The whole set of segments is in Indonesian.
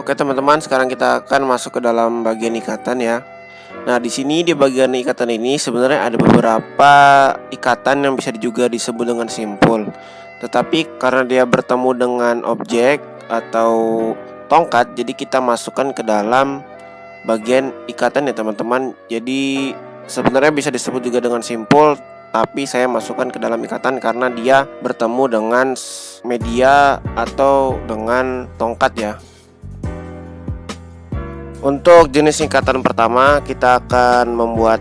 Oke teman-teman, sekarang kita akan masuk ke dalam bagian ikatan ya. Nah, di sini di bagian ikatan ini sebenarnya ada beberapa ikatan yang bisa juga disebut dengan simpul. Tetapi karena dia bertemu dengan objek atau tongkat, jadi kita masukkan ke dalam bagian ikatan ya teman-teman. Jadi sebenarnya bisa disebut juga dengan simpul, tapi saya masukkan ke dalam ikatan karena dia bertemu dengan media atau dengan tongkat ya. Untuk jenis ikatan pertama, kita akan membuat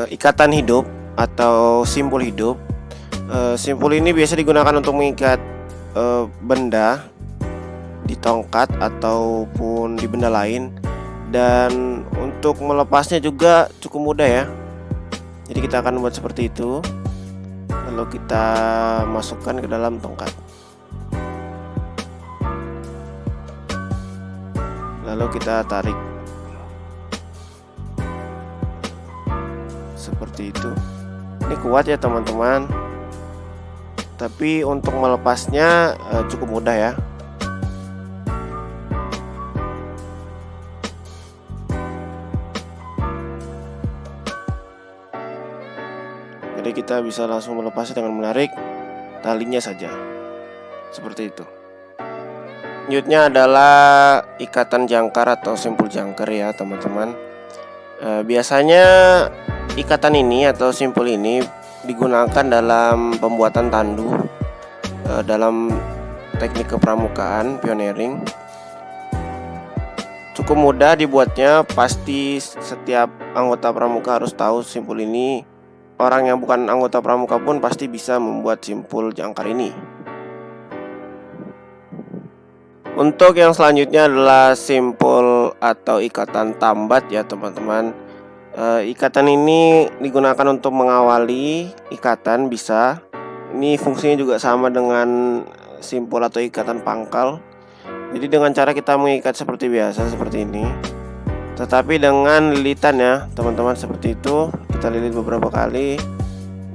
ikatan hidup atau simpul hidup. Simpul ini biasa digunakan untuk mengikat benda di tongkat ataupun di benda lain. Dan untuk melepasnya juga cukup mudah ya. Jadi kita akan buat seperti itu, lalu kita masukkan ke dalam tongkat. Lalu kita tarik seperti itu. Ini kuat ya teman-teman, tapi untuk melepasnya cukup mudah ya. Jadi kita bisa langsung melepasnya dengan menarik talinya saja, seperti itu. Selanjutnya adalah ikatan jangkar atau simpul jangkar ya teman-teman. Biasanya ikatan ini atau simpul ini digunakan dalam pembuatan tandu, dalam teknik kepramukaan pioneering. Cukup mudah dibuatnya, pasti setiap anggota pramuka harus tahu simpul ini. Orang yang bukan anggota pramuka pun pasti bisa membuat simpul jangkar ini. Untuk yang selanjutnya adalah simpul atau ikatan tambat ya teman-teman. Ikatan ini digunakan untuk mengawali ikatan bisa. Ini fungsinya juga sama dengan simpul atau ikatan pangkal. Jadi dengan cara kita mengikat seperti biasa seperti ini, tetapi dengan lilitan ya teman-teman, seperti itu. Kita lilit beberapa kali,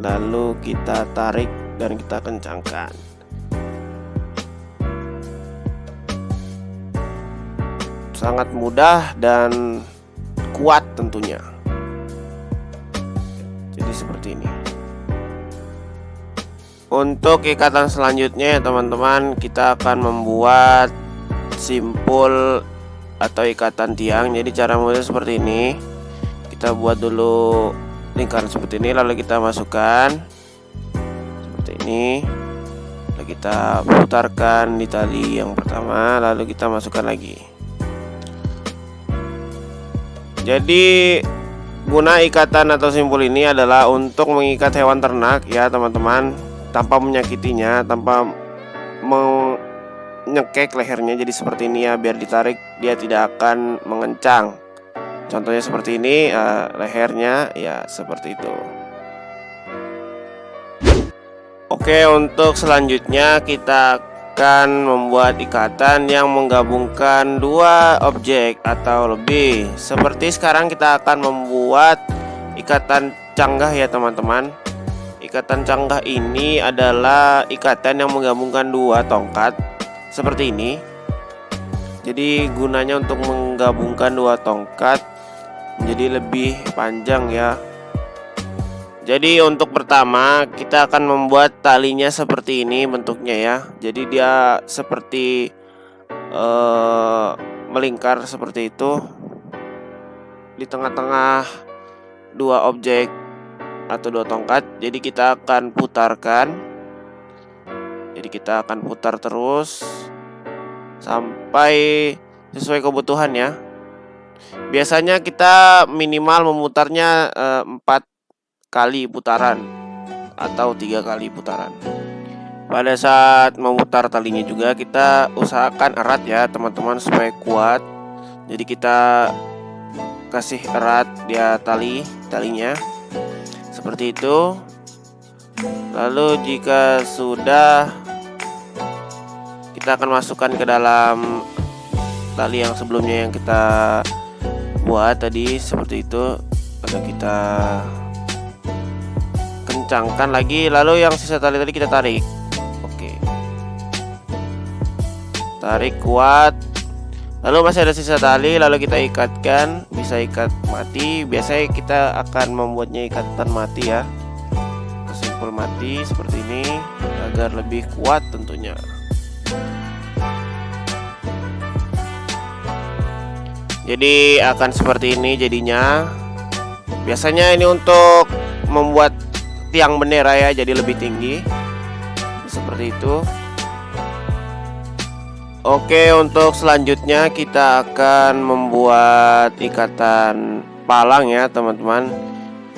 lalu kita tarik dan kita kencangkan. Sangat mudah dan kuat tentunya. Jadi seperti ini. Untuk ikatan selanjutnya ya teman-teman, kita akan membuat simpul atau ikatan tiang. Jadi cara mulai seperti ini. Kita buat dulu lingkaran seperti ini, lalu kita masukkan seperti ini. Lalu kita putarkan di tali yang pertama, lalu kita masukkan lagi. Jadi guna ikatan atau simpul ini adalah untuk mengikat hewan ternak ya teman-teman, tanpa menyakitinya, tanpa menyekek lehernya. Jadi seperti ini ya, biar ditarik dia tidak akan mengencang. Contohnya seperti ini, lehernya ya seperti itu. Oke, untuk selanjutnya kita akan membuat ikatan yang menggabungkan dua objek atau lebih. Seperti sekarang kita akan membuat ikatan canggah ya teman-teman. Ikatan canggah ini adalah ikatan yang menggabungkan dua tongkat seperti ini. Jadi gunanya untuk menggabungkan dua tongkat menjadi lebih panjang ya. Jadi untuk pertama kita akan membuat talinya seperti ini bentuknya ya. Jadi dia seperti melingkar seperti itu di tengah-tengah dua objek atau dua tongkat. Jadi kita akan putarkan. Jadi kita akan putar terus sampai sesuai kebutuhan ya. Biasanya kita minimal memutarnya 4 kali putaran atau 3 kali putaran. Pada saat memutar talinya juga kita usahakan erat ya teman-teman, supaya kuat. Jadi kita kasih erat dia talinya seperti itu. Lalu jika sudah, kita akan masukkan ke dalam tali yang sebelumnya yang kita buat tadi seperti itu. Lalu kita kencangkan lagi, lalu yang sisa tali tadi kita tarik. Oke, tarik kuat. Lalu masih ada sisa tali, lalu kita ikatkan. Bisa ikat mati. Biasanya kita akan membuatnya ikatan mati ya, simpul mati seperti ini agar lebih kuat tentunya. Jadi akan seperti ini jadinya. Biasanya ini untuk membuat tiang bendera ya, jadi lebih tinggi seperti itu. Oke, untuk selanjutnya kita akan membuat ikatan palang ya teman-teman.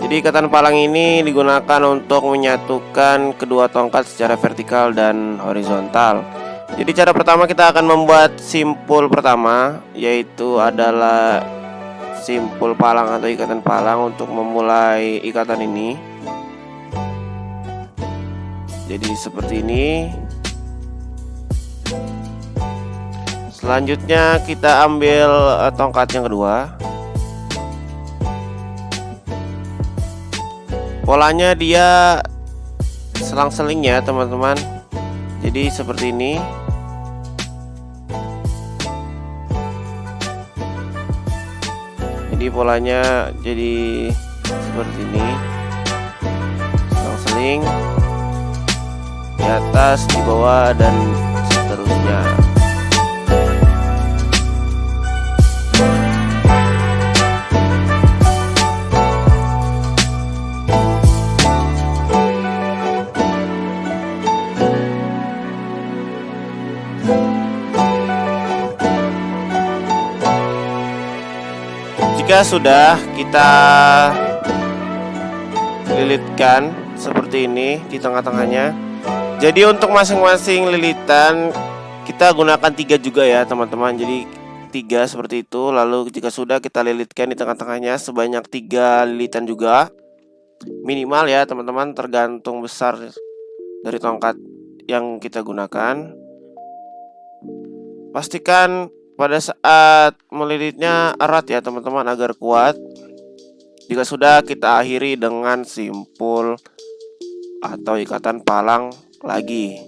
Jadi ikatan palang ini digunakan untuk menyatukan kedua tongkat secara vertikal dan horizontal. Jadi cara pertama kita akan membuat simpul pertama, yaitu adalah simpul palang atau ikatan palang untuk memulai ikatan ini. Jadi seperti ini. Selanjutnya kita ambil tongkat yang kedua. Polanya dia selang-seling ya teman-teman. Jadi seperti ini. Jadi polanya jadi seperti ini, selang-seling di atas, di bawah, dan seterusnya. Jika sudah kita lilitkan seperti ini di tengah-tengahnya. Jadi untuk masing-masing lilitan kita gunakan 3 juga ya teman-teman. Jadi 3 seperti itu. Lalu jika sudah kita lilitkan di tengah-tengahnya sebanyak 3 lilitan juga. Minimal ya teman-teman, tergantung besar dari tongkat yang kita gunakan. Pastikan pada saat melilitnya erat ya teman-teman agar kuat. Jika sudah, kita akhiri dengan simpul atau ikatan palang lagi.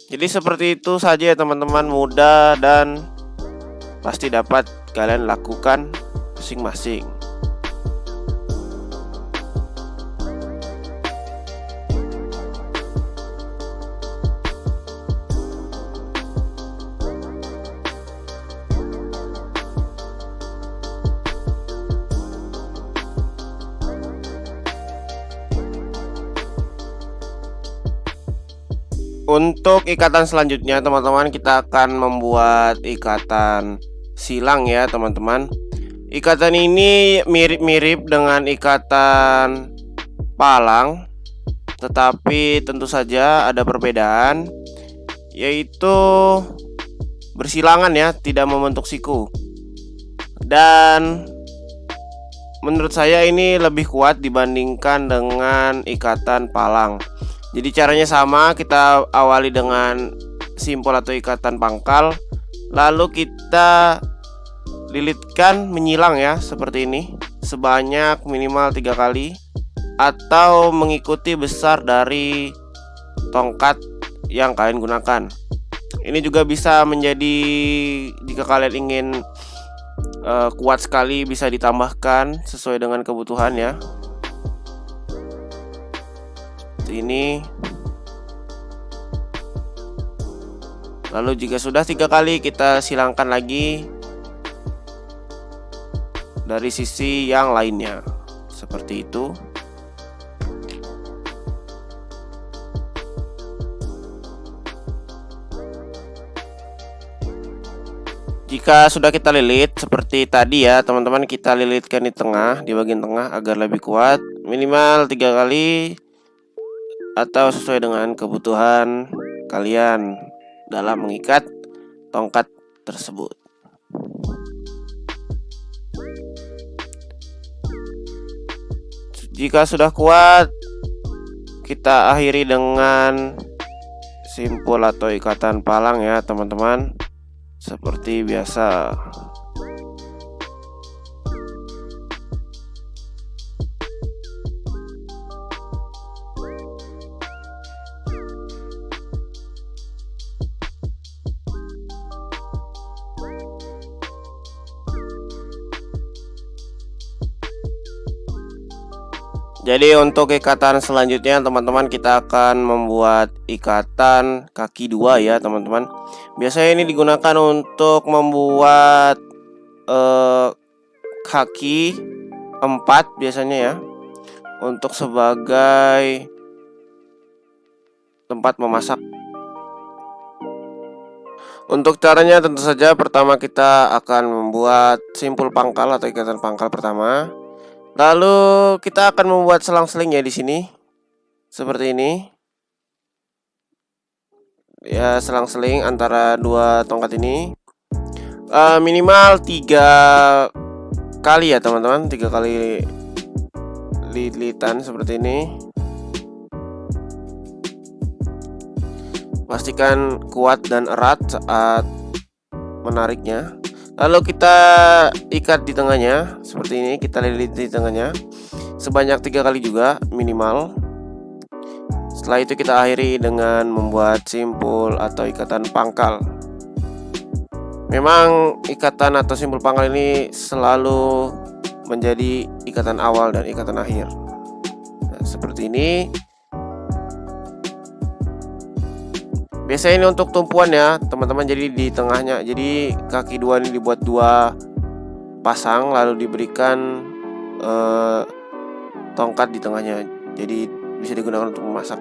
Jadi seperti itu saja ya teman-teman, mudah dan pasti dapat kalian lakukan masing-masing. Untuk ikatan selanjutnya teman-teman, kita akan membuat ikatan silang ya teman-teman. Ikatan ini mirip-mirip dengan ikatan palang, tetapi tentu saja ada perbedaan, yaitu bersilangan ya, tidak membentuk siku. Dan menurut saya ini lebih kuat dibandingkan dengan ikatan palang. Jadi caranya sama, kita awali dengan simpul atau ikatan pangkal, lalu kita lilitkan menyilang ya, seperti ini, sebanyak minimal 3 kali, atau mengikuti besar dari tongkat yang kalian gunakan. Ini juga bisa menjadi, jika kalian ingin kuat sekali, bisa ditambahkan sesuai dengan kebutuhan ya. Ini. Lalu jika sudah 3 kali, kita silangkan lagi dari sisi yang lainnya, seperti itu. Jika sudah kita lilit seperti tadi ya teman-teman, kita lilitkan di tengah, di bagian tengah agar lebih kuat, minimal 3 kali atau sesuai dengan kebutuhan kalian dalam mengikat tongkat tersebut. Jika sudah kuat, kita akhiri dengan simpul atau ikatan palang ya teman-teman, seperti biasa. Jadi untuk ikatan selanjutnya teman-teman, kita akan membuat ikatan kaki 2 ya teman-teman. Biasanya ini digunakan untuk membuat kaki 4 biasanya ya, untuk sebagai tempat memasak. Untuk caranya tentu saja pertama kita akan membuat simpul pangkal atau ikatan pangkal pertama. Lalu kita akan membuat selang-seling ya di sini. Seperti ini. Ya, selang-seling antara dua tongkat ini. Minimal 3 kali ya teman-teman, 3 kali lilitan seperti ini. Pastikan kuat dan erat saat menariknya. Lalu kita ikat di tengahnya seperti ini, kita lilit di tengahnya sebanyak 3 kali juga minimal. Setelah itu kita akhiri dengan membuat simpul atau ikatan pangkal. Memang ikatan atau simpul pangkal ini selalu menjadi ikatan awal dan ikatan akhir. Nah, seperti ini. Biasanya ini untuk tumpuan ya teman-teman, jadi di tengahnya. Jadi kaki 2 ini dibuat 2 pasang, lalu diberikan tongkat di tengahnya. Jadi bisa digunakan untuk memasak.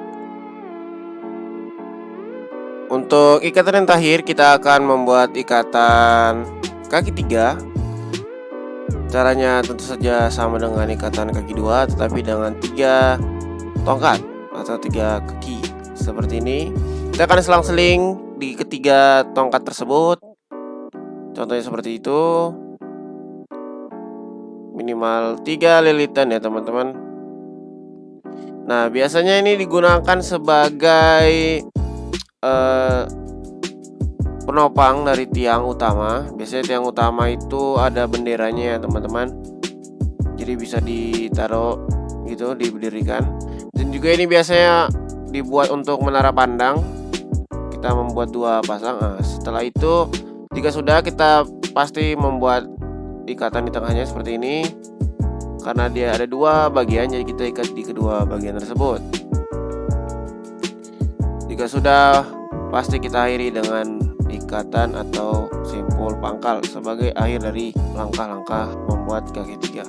Untuk ikatan yang terakhir kita akan membuat ikatan kaki 3. Caranya tentu saja sama dengan ikatan kaki 2, tetapi dengan 3 tongkat atau 3 kaki seperti ini. Kita akan selang-seling di ketiga tongkat tersebut. Contohnya seperti itu. Minimal 3 lilitan ya teman-teman. Nah, biasanya ini digunakan sebagai penopang dari tiang utama. Biasanya tiang utama itu ada benderanya ya teman-teman. Jadi bisa ditaruh gitu, diberdirikan. Dan juga ini biasanya dibuat untuk menara pandang. Kita membuat 2 pasang. Nah, setelah itu jika sudah, kita pasti membuat ikatan di tengahnya seperti ini. Karena dia ada 2 bagian, jadi kita ikat di kedua bagian tersebut. Jika sudah, pasti kita akhiri dengan ikatan atau simpul pangkal sebagai akhir dari langkah-langkah membuat kaki 3.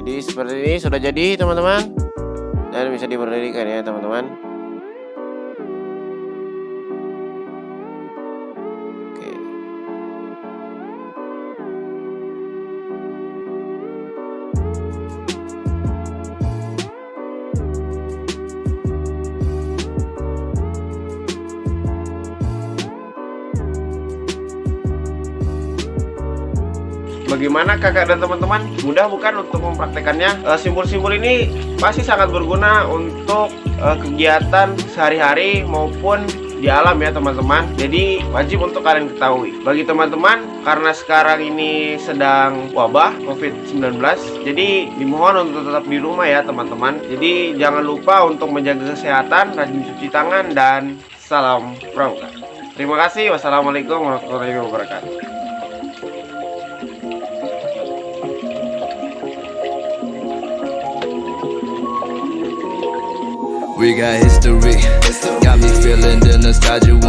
Jadi seperti ini sudah jadi teman-teman, dan bisa diberdirikan ya teman-teman. Oke. Bagaimana kakak dan teman-teman? Mudah bukan untuk mempraktekannya? Simpul-simpul ini pasti sangat berguna untuk kegiatan sehari-hari maupun di alam ya teman-teman. Jadi wajib untuk kalian ketahui. Bagi teman-teman, karena sekarang ini sedang wabah COVID-19, jadi dimohon untuk tetap di rumah ya teman-teman. Jadi jangan lupa untuk menjaga kesehatan, rajin cuci tangan, dan salam pramuka. Terima kasih. Wassalamualaikum warahmatullahi wabarakatuh. We got history, got me feeling the nostalgia.